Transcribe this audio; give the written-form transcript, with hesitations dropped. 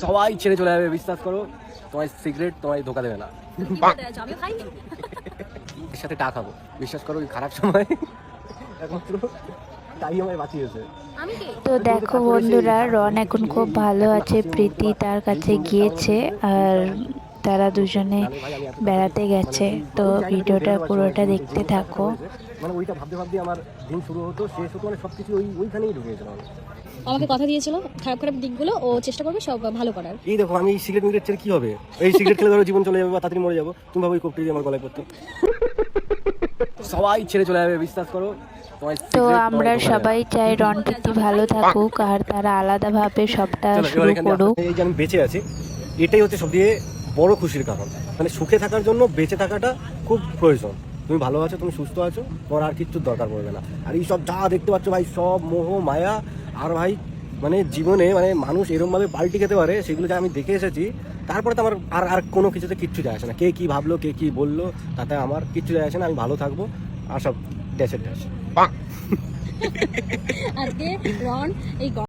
সবাই ছেড়ে চলে যাবে, বিশ্বাস করো। তোমার সিগারেট তোমায় ধোকা দেবে না। এর সাথে টা খাবো, বিশ্বাস করো। খারাপ সময় একমাত্র তাই আমায় বাঁচিয়েছে। তো দেখো বন্ধুরা, রন এখন খুব ভালো আছে। প্রীতি তার কাছে গিয়েছে আর তারা দুজনে বেড়াতে গেছে। তো ভিডিওটা পুরোটা দেখতে থাকো। মানে ওইটা ভাবতে ভাবতে আমার দিন শুরু হতো, শেষ হতো, মানে সবকিছু ওইখানেই ঢুকে গেছিল। আমাকে কথা দিয়েছিল খারাপ খারাপ দিকগুলো ও চেষ্টা করবে সব ভালো করার। এই দেখো, আমি এই সিগারেট মিগারেট ছেড়ে কি হবে? এই সিগারেট খেলে ধরো জীবন চলে যাবে বা তাড়াতাড়ি মরে যাবো। তুমি ভাবো এই কোপটি আমার গলায় পড়তো। সবাই ছেড়ে চলে যাবে, বিশ্বাস করো। তো আমরা সবাই চাই রন প্রীতি ভালো থাকুক আর তারা আলাদাভাবে সবটা শুরু করুক। এই যে আমি বেঁচে আছি, এটাই হচ্ছে সবথেকে বড় খুশির কারণ। মানে সুখে থাকার জন্য বেঁচে থাকাটা খুব প্রয়োজন। তুমি ভালো আছো, তুমি সুস্থ আছো, তোমার আর কিচ্ছুর দরকার পড়বে না। আর এই সব যা দেখতে পাচ্ছ ভাই, সব মোহ মায়া। আর ভাই মানে জীবনে মানে মানুষ এরকমভাবে পাল্টি খেতে পারে, সেগুলো যা আমি দেখে এসেছি। তারপরে তো আমার আর কোনো কিছুতে কিচ্ছু যায় আসে না। কে কী ভাবলো, কে কী বললো, তাতে আমার কিচ্ছু যায় আসে না। আমি ভালো থাকবো আর সব ড্যাশের ড্যাশ। আজকে রন এই